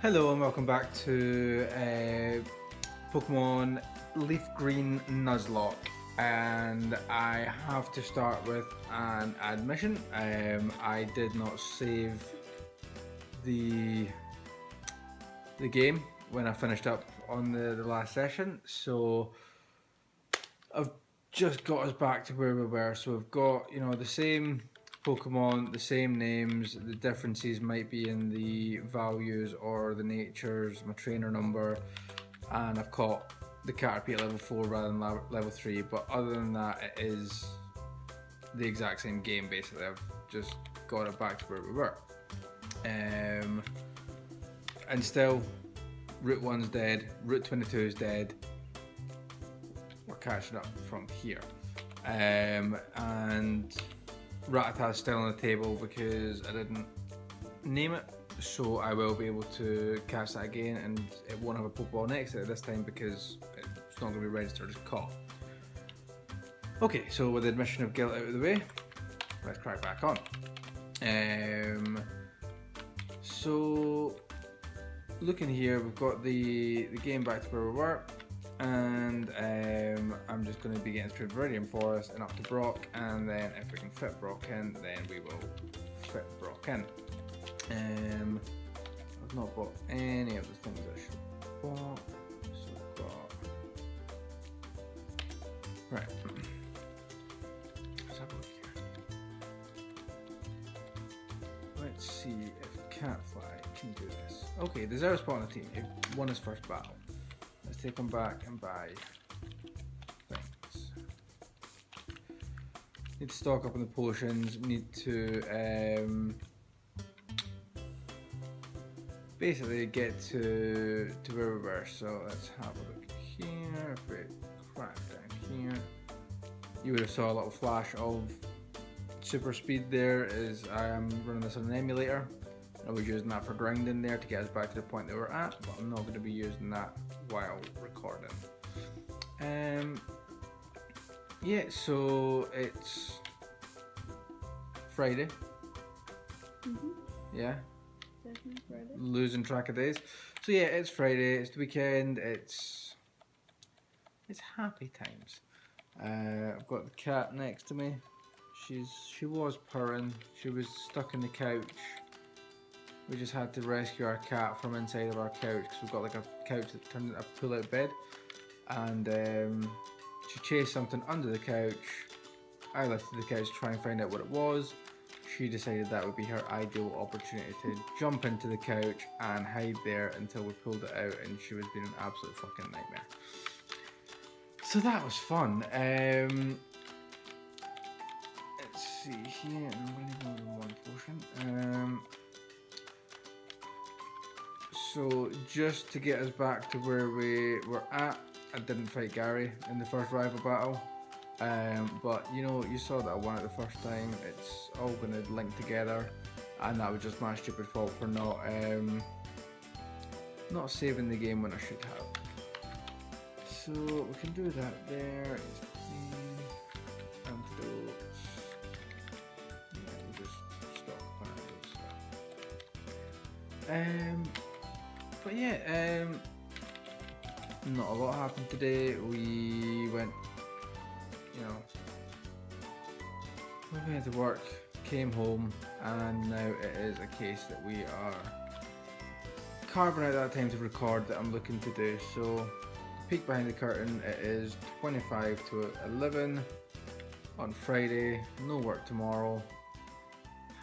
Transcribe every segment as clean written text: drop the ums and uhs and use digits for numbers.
Hello and welcome back to Pokemon Leaf Green Nuzlocke, and I have to start with an admission. I did not save the game when I finished up on the last session, so I've just got us back to where we were. So we've got, you know, the same Pokemon, the same names. The differences might be in the values or the natures, my trainer number, and I've caught the Caterpie at level 4 rather than level 3, but other than that it is the exact same game basically. I've just got it back to where we were. And still, Route 1's dead, Route 22 is dead. We're catching up from here. And Rattata's still on the table because I didn't name it, so I will be able to catch that again, and it won't have a Pokeball next to it this time because it's not going to be registered as caught. Okay, so with the admission of guilt out of the way, let's crack back on. So looking here, we've got the game back to where we were, and I'm just going to be getting through Viridian Forest and up to Brock, and then if we can fit Brock in, then we will fit Brock in. I've not bought any of the things I should have bought, so I've got... Right, let's have a look here. Let's see if Catfly can do this. Okay, there's a spot on the team. He won his first battle. Let's take them back and buy things. Need to stock up on the potions. Need to basically get to where we were. So let's have a look here. If we crack down here, you would have saw a little flash of super speed there. Is I am running this on an emulator. I was using that for grinding there to get us back to the point that we're at, but I'm not going to be using that while recording. Yeah, so it's Friday. Yeah. Definitely Friday. Losing track of days. So yeah, it's Friday. It's the weekend. It's happy times. I've got the cat next to me. She was purring. She was stuck in the couch. We just had to rescue our cat from inside of our couch because we've got like a couch that turned into a pull-out bed, and she chased something under the couch. I lifted the couch to try and find out what it was. She decided that would be her ideal opportunity to jump into the couch and hide there until we pulled it out, and she was being an absolute fucking nightmare. So that was fun. Let's see here. I'm going to do one potion. So just to get us back to where we were at, I didn't fight Gary in the first rival battle, but you know, you saw that I won it the first time. It's all going to link together, and that was just my stupid fault for not saving the game when I should have. So we can do that there. It's the antidotes. Yeah, we'll just stop antidotes. But yeah, not a lot happened today. We went, you know, we went to work, came home, and now it is a case that we are carving out that time to record that I'm looking to do. So, peek behind the curtain, it is 25 to 11 on Friday, no work tomorrow,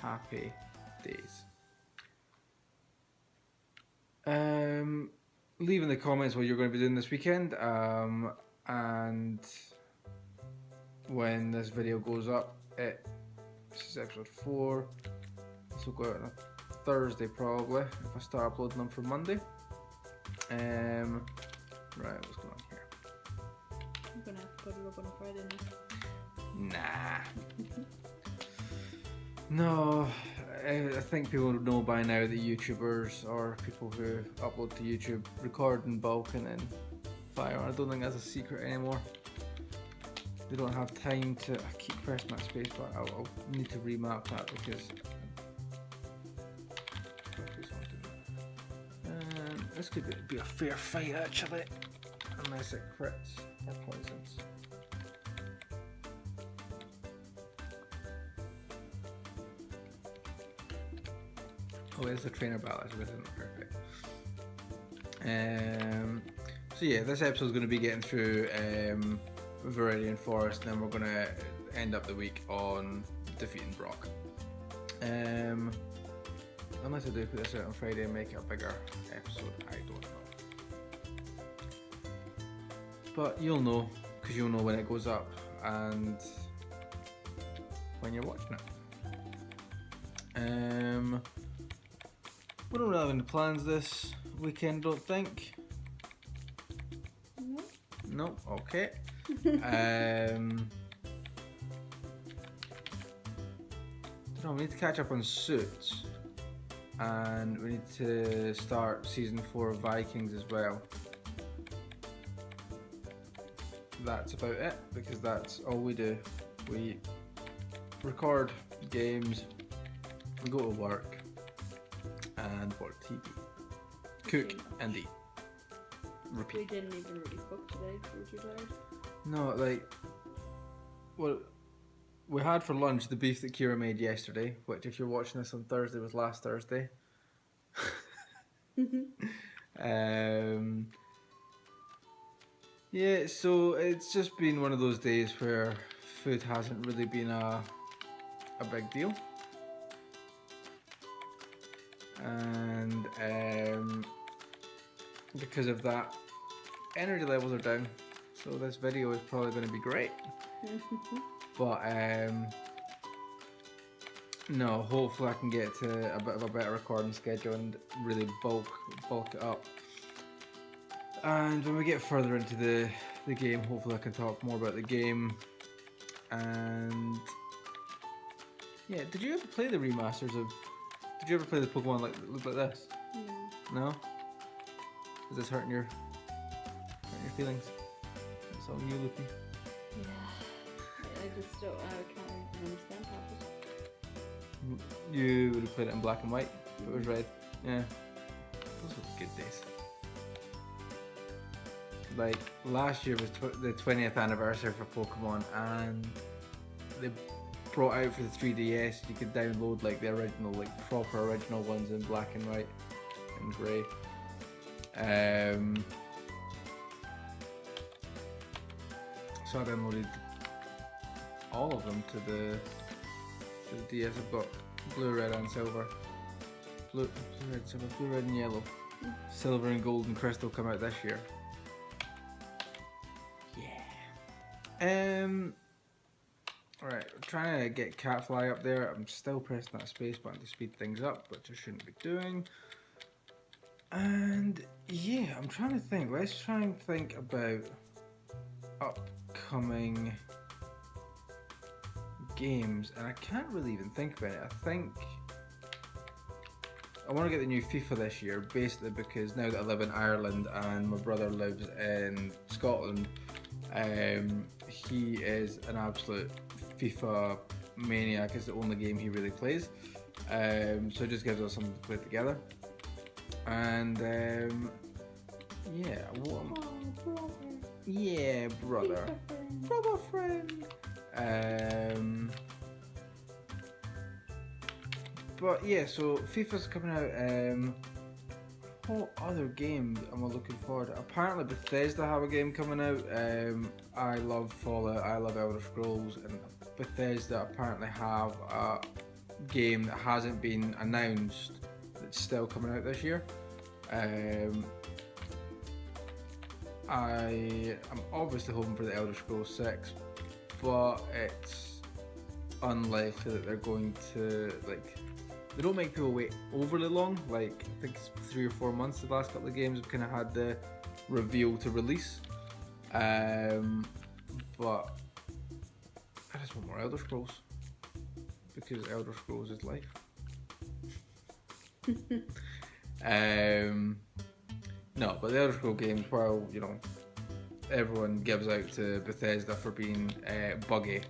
happy days. Leave in the comments what you're going to be doing this weekend, and when this video goes up, this is episode 4, this will go out on a Thursday probably, if I start uploading them for Monday. Right, what's going on here? I'm gonna have to go to work on a Friday now. Nah. No, I think people know by now that YouTubers or people who upload to YouTube record in bulk and then fire. I don't think that's a secret anymore. They don't have time to... I keep pressing that space bar. I'll need to remap that because This could be a fair fight actually, unless it crits or poisons. Oh, it's a trainer battle, so this isn't perfect. So yeah, this episode is going to be getting through Viridian Forest, and then we're going to end up the week on defeating Brock. Unless I do put this out on Friday and make it a bigger episode, I don't know. But you'll know, because you'll know when it goes up and when you're watching it. We don't really have any plans this weekend, don't think. No. No, okay. Don't know, we need to catch up on Suits. And we need to start season 4 of Vikings as well. That's about it, because that's all we do. We record games, we go to work, and watch TV. Cook and eat. Repeat. We didn't even really cook today, were you tired? No, like, well, we had for lunch the beef that Ciara made yesterday, which if you're watching this on Thursday was last Thursday. Yeah, so it's just been one of those days where food hasn't really been a big deal. And because of that, energy levels are down. So this video is probably going to be great. But no, hopefully I can get to a bit of a better recording schedule and really bulk it up. And when we get further into the game, hopefully I can talk more about the game. And yeah, did you ever play the remasters of? Did you ever play the Pokemon like look like this? No. No? Is this hurting your feelings? It's all new looking. Yeah. I just don't. I can't even understand half of it. You would have played it in black and white if it was red. Yeah. Those were good days. Like, last year was the 20th anniversary for Pokemon, and they brought out for the 3DS, you could download like the original, like proper original ones in black and white and grey. So I downloaded all of them to the DS. I've got blue, red and silver. Blue, red, silver, blue, red and yellow. Silver and gold and crystal come out this year. Alright, we're trying to get Catfly up there. I'm still pressing that space button to speed things up, which I shouldn't be doing. And yeah, I'm trying to think. Let's try and think about upcoming games, and I can't really even think about it. I think I want to get the new FIFA this year, basically because now that I live in Ireland and my brother lives in Scotland, he is an absolute FIFA maniac. It's the only game he really plays, so it just gives us something to play together. And yeah, brother. Brother friend. But yeah, so FIFA's coming out. What other games am I looking forward to? Apparently Bethesda have a game coming out. I love Fallout, I love Elder Scrolls, and Bethesda apparently have a game that hasn't been announced that's still coming out this year. I am obviously hoping for the Elder Scrolls 6, but it's unlikely that they're going to, like, they don't make people wait overly long. Like, I think it's 3 or 4 months. The last couple of games have kind of had the reveal to release, but I just want more Elder Scrolls because Elder Scrolls is life. No, but the Elder Scrolls games, while you know everyone gives out to Bethesda for being buggy,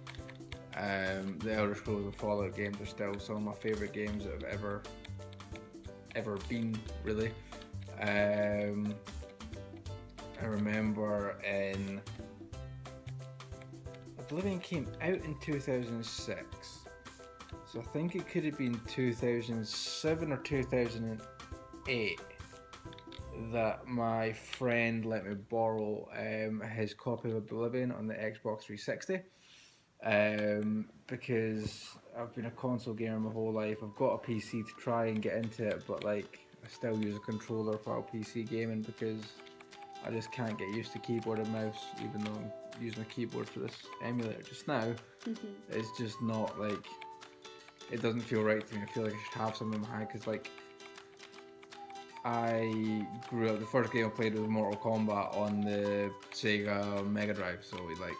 the Elder Scrolls and Fallout games are still some of my favourite games that have ever been, really. I remember Oblivion came out in 2006, so I think it could have been 2007 or 2008 that my friend let me borrow his copy of Oblivion on the Xbox 360. Because I've been a console gamer my whole life. I've got a PC to try and get into it, but like I still use a controller while PC gaming because I just can't get used to keyboard and mouse, even though I'm using a keyboard for this emulator just now. It's just not like, it doesn't feel right to me. I feel like I should have something in my hand because like I grew up, the first game I played was Mortal Kombat on the Sega Mega Drive, so like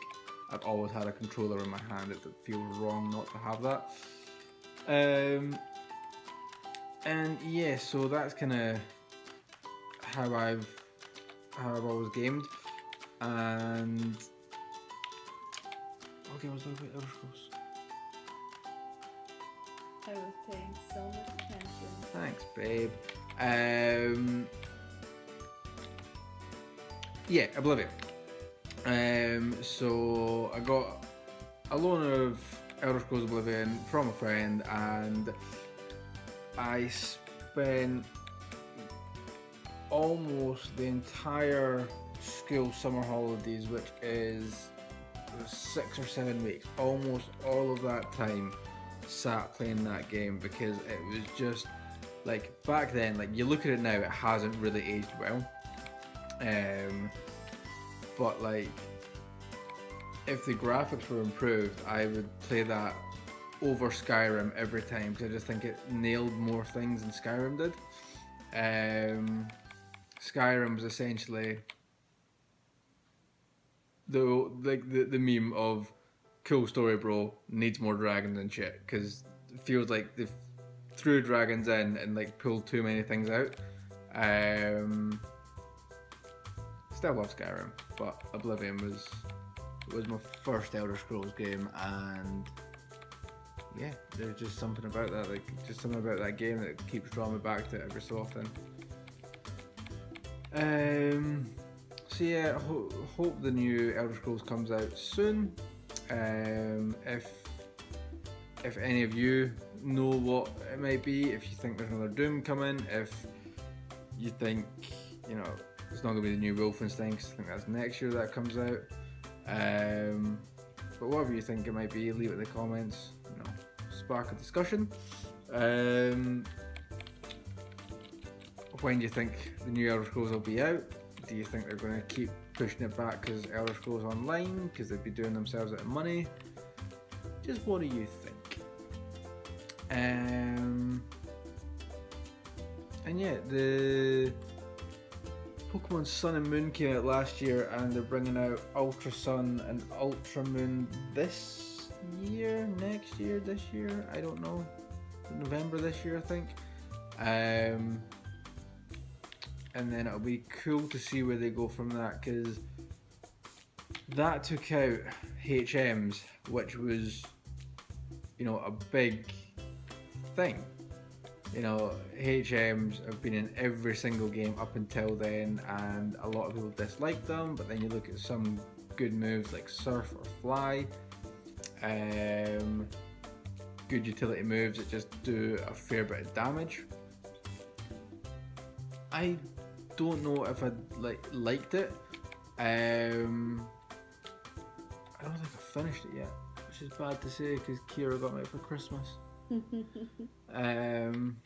I've always had a controller in my hand. It feels wrong not to have that. And yeah, so that's kind of how I've always gamed. And okay, I was talking about Elder Scrolls. I was paying so much attention. Thanks, babe. Yeah, Oblivion. So I got a loan of Elder Scrolls Oblivion from a friend, and I spent almost the entire school summer holidays, which is 6 or 7 weeks, almost all of that time sat playing that game because it was just like, back then, like you look at it now, it hasn't really aged well. But like, if the graphics were improved, I would play that over Skyrim every time because I just think it nailed more things than Skyrim did. Skyrim was essentially the meme of cool story, bro, needs more dragons and shit, because it feels like they've threw dragons in and like pulled too many things out. Still love Skyrim, but Oblivion was my first Elder Scrolls game, and yeah, there's just something about that, like just something about that game that keeps drawing me back to it every so often. So yeah, hope the new Elder Scrolls comes out soon. If any of you know what it might be, if you think there's another Doom coming, if you think, you know, it's not going to be the new Wolfenstein, because I think that's next year that comes out. But whatever you think it might be, leave it in the comments, you know, spark a discussion. When do you think the new Elder Scrolls will be out? Do you think they're going to keep pushing it back because Elder Scrolls Online, because they'd be doing themselves out of money? Just what do you think? And yeah, the Pokemon Sun and Moon came out last year, and they're bringing out Ultra Sun and Ultra Moon this year, next year, this year, I don't know, November this year I think. And then it'll be cool to see where they go from that, because that took out HMs, which was, you know, a big thing. You know, HMs have been in every single game up until then, and a lot of people dislike them, but then you look at some good moves like Surf or Fly, good utility moves that just do a fair bit of damage. I don't know if I liked it. I don't think I finished it yet, which is bad to say because Ciara got me it for Christmas. And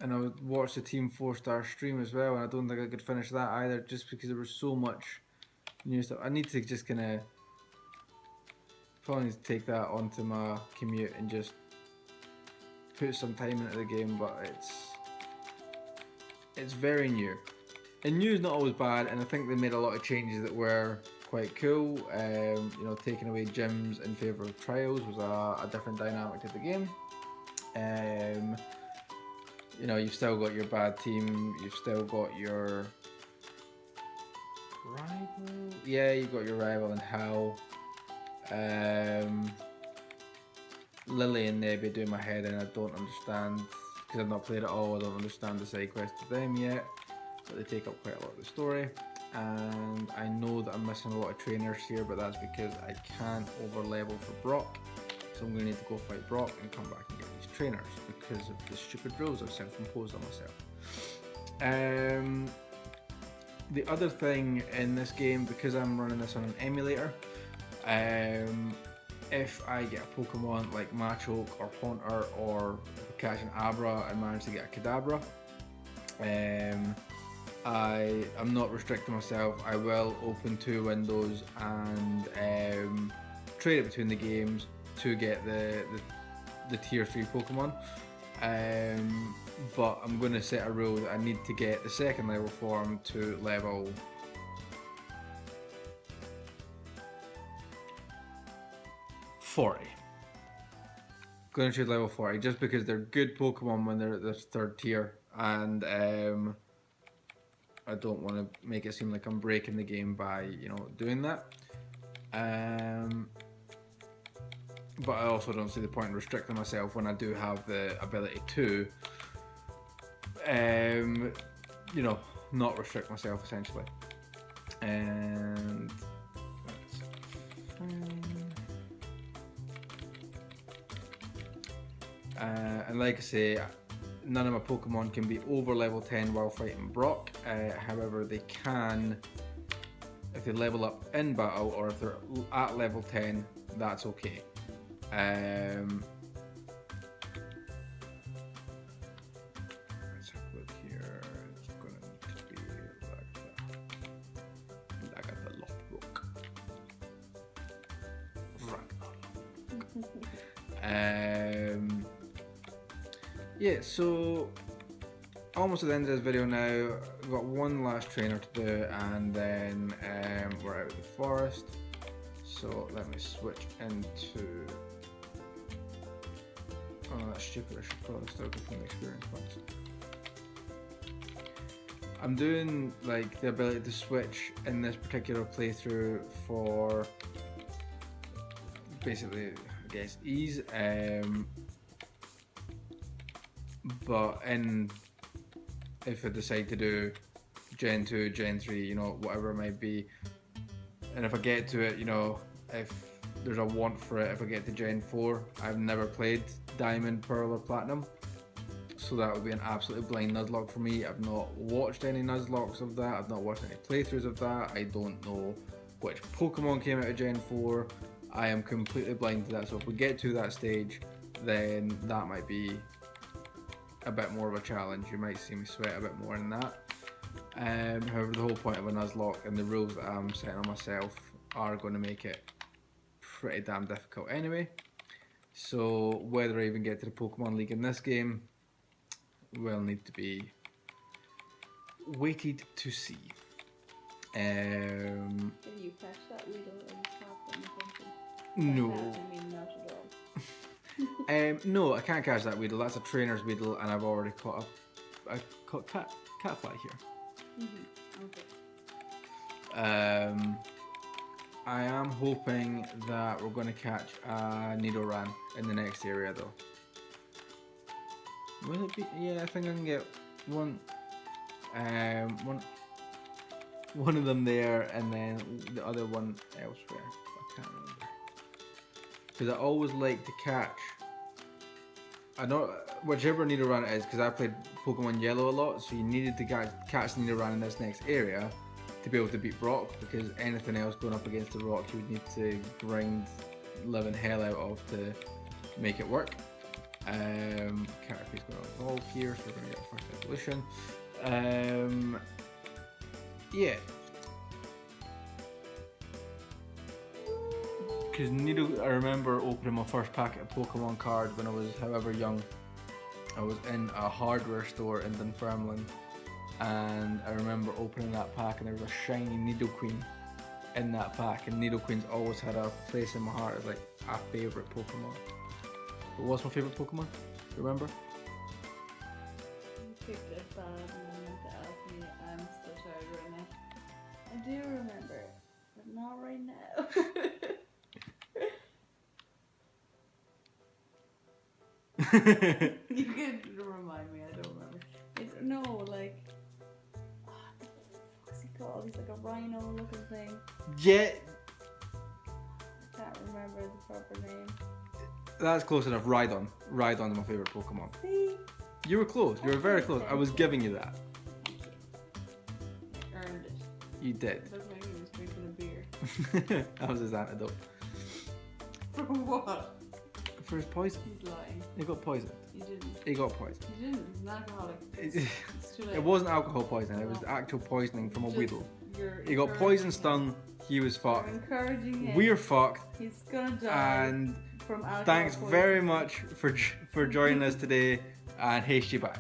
I would watch the Team 4-star stream as well, and I don't think I could finish that either, just because there was so much new stuff. I need to just probably need to take that onto my commute and just put some time into the game, but it's very new. And new is not always bad, and I think they made a lot of changes that were quite cool. You know, taking away gyms in favour of trials was a different dynamic to the game. You know, you've still got your bad team, you've still got your rival. Yeah, you've got your rival in hell. Lily and Nebby do my head in. I don't understand, because I've not played it all. I don't understand the side quest to them yet. but they take up quite a lot of the story. And I know that I'm missing a lot of trainers here, but that's because I can't over level for Brock. So I'm going to need to go fight Brock and come back and get these trainers because of the stupid rules I've self-imposed on myself. The other thing in this game, because I'm running this on an emulator, if I get a Pokemon like Machoke or Haunter, or if I catch an Abra and manage to get a Kadabra, I'm not restricting myself. I will open 2 windows and trade it between the games to get the tier 3 Pokemon. But I'm going to set a rule that I need to get the second level form to level 40. Going to choose level 40 just because they're good Pokemon when they're at this 3rd tier, and I don't want to make it seem like I'm breaking the game by, you know, doing that. But I also don't see the point in restricting myself when I do have the ability to, you know, not restrict myself essentially. And that's fine. And like I say, none of my Pokemon can be over level 10 while fighting Brock. However, they can if they level up in battle, or if they're at level 10, that's okay. Let's have a look here. It's gonna need to be like the Lockbrook. Yeah, so almost at the end of this video now. I've got one last trainer to do, and then we're out of the forest. So let me switch into. Oh, that's stupid. I should probably start from the experience points. I'm doing like the ability to switch in this particular playthrough for basically, I guess, ease. But if I decide to do Gen 2, Gen 3, you know, whatever it might be, and if I get to it, you know, if there's a want for it, if I get to Gen 4, I've never played Diamond, Pearl or Platinum, so that would be an absolutely blind Nuzlocke for me. I've not watched any Nuzlockes of that, I've not watched any playthroughs of that, I don't know which Pokemon came out of Gen 4, I am completely blind to that. So if we get to that stage, then that might be a bit more of a challenge. You might see me sweat a bit more in that. However, the whole point of a Nuzlocke and the rules that I'm setting on myself are going to make it pretty damn difficult anyway. So whether I even get to the Pokemon League in this game will need to be waited to see. Can you catch that Weedle and stop on the function? No. I mean, not at all. No, I can't catch that Weedle. That's a trainer's Weedle, and I've already caught Catfly here. Okay. I am hoping that we're going to catch a Nidoran in the next area, though. Will it be? Yeah, I think I can get one of them there, and then the other one elsewhere. I can't remember. Because I always like to catch. I know whichever Nidoran it is, because I played Pokemon Yellow a lot, so you needed to catch Nidoran in this next area to be able to beat Brock, because anything else going up against the rock you would need to grind living hell out of to make it work. Caterpie's going to evolve here, so we're going to get a first evolution. Yeah. Because I remember opening my first packet of Pokemon cards when I was however young. I was in a hardware store in Dunfermline, and I remember opening that pack, and there was a shiny Nidoqueen in that pack, and Nidoqueen's always had a place in my heart as like a favourite Pokemon. But what's my favourite Pokemon? Do you remember? You picked a bad moment to ask me. I'm so tired right now. I do remember it, but not right now. You could remind me, I don't remember. It's no, like, called? It's like a rhino looking thing. Yeah, I can't remember the proper name. that's close enough. Rhydon. Rhydon's my favourite Pokemon. See? You were close. You were very Okay, close. I thank was you. giving you that. I earned it. You did. It looked like he was drinking a beer. That was his antidote. For what? For his poison. He's lying. He got poisoned. He didn't. He got poisoned. He didn't. He's an alcoholic. It, It's too late. it wasn't alcohol poisoning. It was actual poisoning from a Just- weedle. You're He got encouraging poison him. stung. He was You're fucked. encouraging him. We're fucked. He's gonna die And from alcohol thanks poisoning. very much for joining us today. And hey, bye.